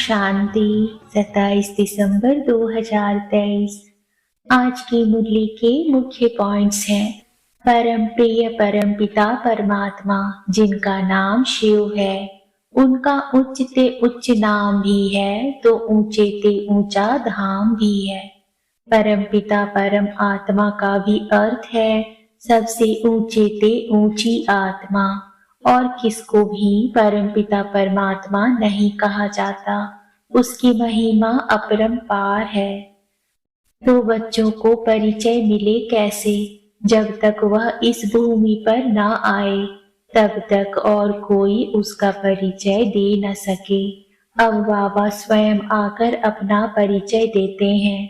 शांति 27 दिसंबर 2023। आज की मुरली के मुख्य पॉइंट्स हैं। परम प्रिय परमपिता परमात्मा जिनका नाम शिव है, उनका उच्च ते उच्च नाम भी है तो ऊंचे ते ऊंचा धाम भी है। परमपिता परम आत्मा का भी अर्थ है सबसे ऊंचे ते ऊंची आत्मा, और किसको भी परमपिता परमात्मा नहीं कहा जाता, उसकी महिमा अपरंपार है। तो बच्चों को परिचय मिले कैसे? जब तक वह इस भूमि पर न आए तब तक और कोई उसका परिचय दे न सके। अब बाबा स्वयं आकर अपना परिचय देते हैं।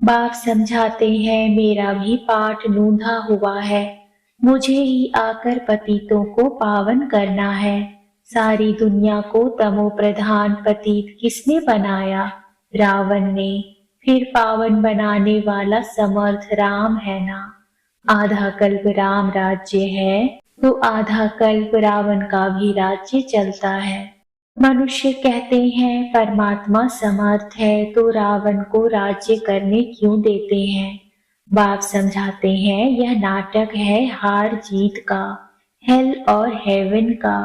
बाप समझाते हैं, मेरा भी पाठ नूंधा हुआ है, मुझे ही आकर पतितों को पावन करना है। सारी दुनिया को तमो प्रधान पतित किसने बनाया? रावण ने। फिर पावन बनाने वाला समर्थ राम है ना। आधा कल्प राम राज्य है तो आधा कल्प रावण का भी राज्य चलता है। मनुष्य कहते हैं परमात्मा समर्थ है तो रावण को राज्य करने क्यों देते हैं? बाप समझाते हैं, यह नाटक है हार जीत का, हेल और हेवन का।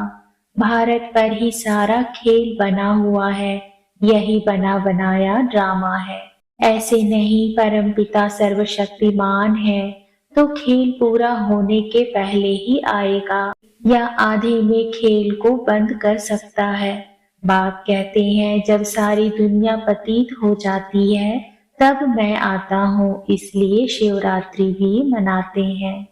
भारत पर ही सारा खेल बना हुआ है, यही बना बनाया ड्रामा है। ऐसे नहीं, परमपिता सर्वशक्तिमान है तो खेल पूरा होने के पहले ही आएगा या आधे में खेल को बंद कर सकता है। बाप कहते हैं, जब सारी दुनिया पतित हो जाती है तब मैं आता हूँ, इसलिए शिवरात्रि भी मनाते हैं।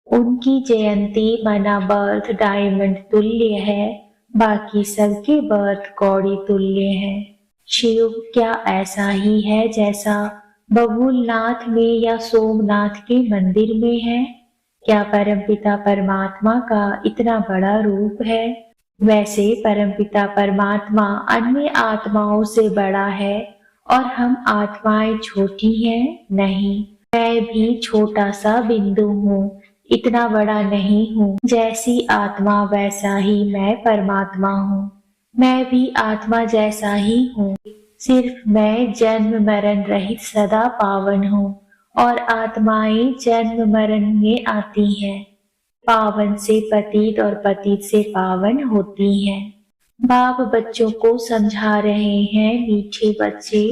उनकी जयंती मना बर्थ डायमंड तुल्य है, बाकी सबके बर्थ कौड़ी तुल्य है। शिव क्या ऐसा ही है जैसा बबुलनाथ में या सोमनाथ के मंदिर में है? क्या परमपिता परमात्मा का इतना बड़ा रूप है? वैसे परमपिता परमात्मा अन्य आत्माओं से बड़ा है और हम आत्माएं छोटी हैं? नहीं, मैं भी छोटा सा बिंदु हूँ, इतना बड़ा नहीं हूँ। जैसी आत्मा वैसा ही मैं परमात्मा हूँ। मैं भी आत्मा जैसा ही हूँ, सिर्फ मैं जन्म मरण रहित सदा पावन हूँ और आत्माएं जन्म मरण में आती हैं। पावन से पतित और पतित से पावन होती हैं। बाप बच्चों को समझा रहे हैं, मीठे बच्चे,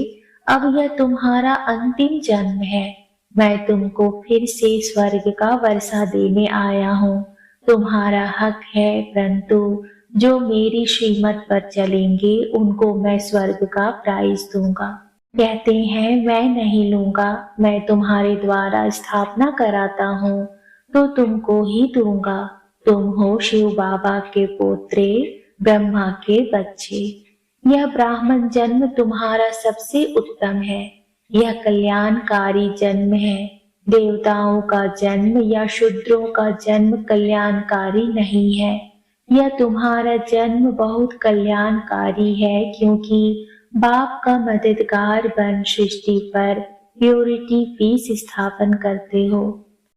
अब यह तुम्हारा अंतिम जन्म है। मैं तुमको फिर से स्वर्ग का वर्षा देने आया हूँ। तुम्हारा हक है, परंतु जो मेरी श्रीमत पर चलेंगे उनको मैं स्वर्ग का प्राइज दूंगा। कहते हैं, मैं नहीं लूंगा, मैं तुम्हारे द्वारा स्थापना कराता हूँ तो तुमको ही दूंगा। तुम हो शिव बाबा के पोत्रे, ब्रह्मा के बच्चे। यह ब्राह्मण जन्म तुम्हारा सबसे उत्तम है, यह कल्याणकारी जन्म है। देवताओं का जन्म या शूद्रों का जन्म कल्याणकारी नहीं है। यह तुम्हारा जन्म बहुत कल्याणकारी है, क्योंकि बाप का मददगार बन सृष्टि पर प्योरिटी पीस स्थापन करते हो।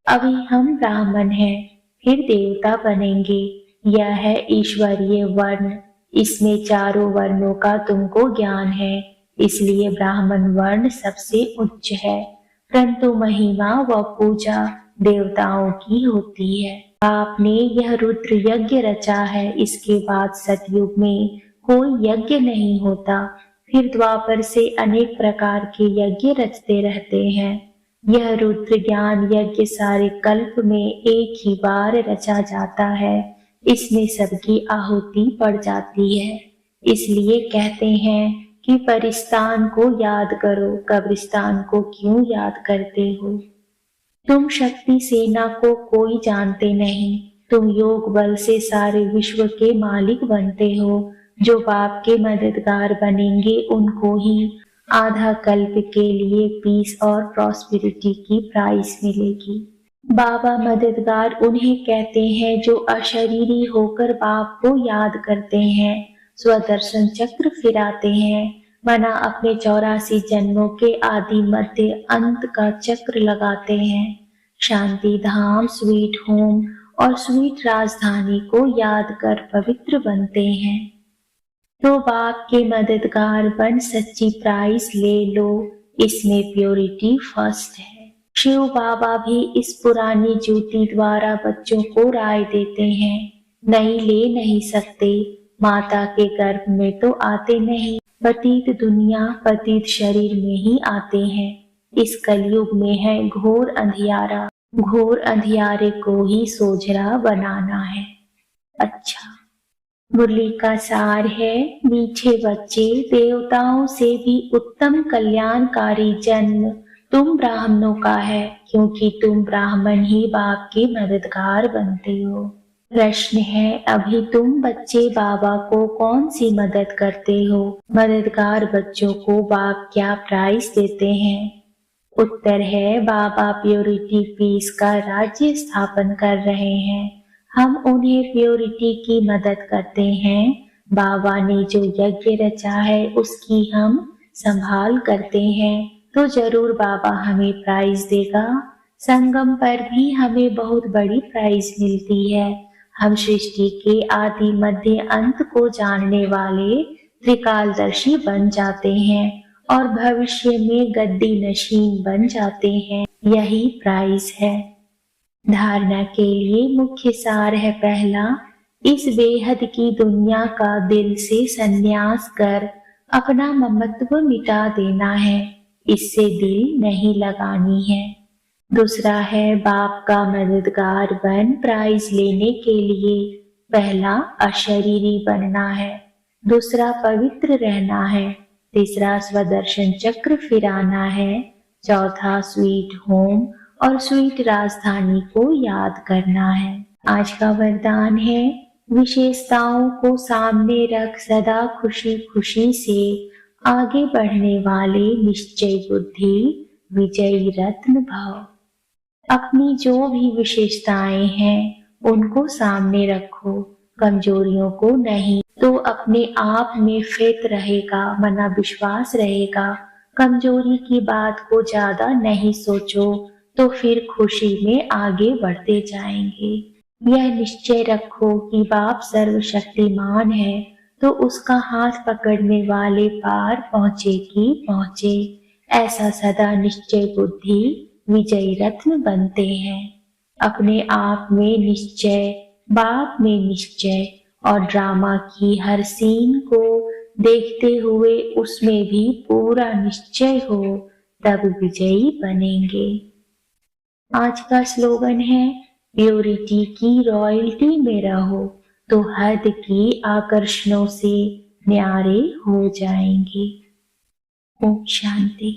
अभी हम ब्राह्मण हैं, फिर देवता बनेंगे। यह है ईश्वरीय वर्ण, इसमें चारों वर्णों का तुमको ज्ञान है, इसलिए ब्राह्मण वर्ण सबसे उच्च है। परंतु महिमा व पूजा देवताओं की होती है। आपने यह रुद्र यज्ञ रचा है, इसके बाद सतयुग में कोई यज्ञ नहीं होता, फिर द्वापर से अनेक प्रकार के यज्ञ रचते रहते हैं। यह रुद्र ज्ञान यज्ञ सारे कल्प में एक ही बार रचा जाता है, इसमें सबकी आहुति पड़ जाती है। इसलिए कहते हैं कि परिस्तान को याद करो, कब्रिस्तान को क्यों याद करते हो? तुम शक्ति सेना को कोई जानते नहीं, तुम योग बल से सारे विश्व के मालिक बनते हो। जो बाप के मददगार बनेंगे उनको ही आधा कल्प के लिए पीस और प्रॉस्पेरिटी की प्राइज मिलेगी। बाबा मददगार उन्हें कहते हैं जो अशरीरी होकर बाप को याद करते हैं, स्वदर्शन चक्र फिराते हैं, मना अपने 84 जन्मों के आदि मध्य अंत का चक्र लगाते हैं। शांति धाम, स्वीट होम और स्वीट राजधानी को याद कर पवित्र बनते हैं। तो बाप के मददगार बन सच्ची प्राइज ले लो, इसमें प्योरिटी फर्स्ट है। शिव बाबा भी इस पुरानी जूती द्वारा बच्चों को राय देते हैं, नहीं ले नहीं सकते, माता के गर्भ में तो आते नहीं, पतित दुनिया पतित शरीर में ही आते हैं। इस कलयुग में है घोर अंधियारा, घोर अंधियारे को ही सोझरा बनाना है। अच्छा, मुरली का सार है, मीठे बच्चे, देवताओं से भी उत्तम कल्याणकारी जन्म तुम ब्राह्मणों का है, क्योंकि तुम ब्राह्मण ही बाप के मददगार बनते हो। प्रश्न है, अभी तुम बच्चे बाबा को कौन सी मदद करते हो? मददगार बच्चों को बाप क्या प्राइज देते हैं? उत्तर है, बाबा प्योरिटी पीस का राज्य स्थापन कर रहे हैं। हम उन्हें प्योरिटी की मदद करते हैं। बाबा ने जो यज्ञ रचा है उसकी हम संभाल करते हैं, तो जरूर बाबा हमें प्राइज देगा। संगम पर भी हमें बहुत बड़ी प्राइज मिलती है। हम सृष्टि के आदि मध्य अंत को जानने वाले त्रिकालदर्शी बन जाते हैं और भविष्य में गद्दी नशीन बन जाते हैं। यही प्राइज है। धारणा के लिए मुख्य सार है, पहला, इस बेहद की दुनिया का दिल से संन्यास कर अपना ममत्व मिटा देना है, इससे दिल नहीं लगानी है। दूसरा है, बाप का मददगार बन प्राइज लेने के लिए पहला अशरीरी बनना है, दूसरा पवित्र रहना है, तीसरा स्वदर्शन चक्र फिराना है, चौथा स्वीट होम और स्वीट राजधानी को याद करना है। आज का वरदान है, विशेषताओं को सामने रख सदा खुशी खुशी से आगे बढ़ने वाले निश्चय बुद्धि विजयी रत्न भव। अपनी जो भी विशेषताएं हैं उनको सामने रखो, कमजोरियों को नहीं, तो अपने आप में फेथ रहेगा, मना विश्वास रहेगा। कमजोरी की बात को ज्यादा नहीं सोचो, तो फिर खुशी में आगे बढ़ते जाएंगे। यह निश्चय रखो कि बाप सर्वशक्तिमान है, तो उसका हाथ पकड़ने वाले पार पहुंचे कि पहुंचे। ऐसा सदा निश्चय बुद्धि विजयी रत्न बनते हैं। अपने आप में निश्चय, बाप में निश्चय और ड्रामा की हर सीन को देखते हुए उसमें भी पूरा निश्चय हो, तब विजयी बनेंगे। आज का स्लोगन है, प्योरिटी की रॉयल्टी में रहो तो हद की आकर्षणों से न्यारे हो जाएंगे। ओम शांति।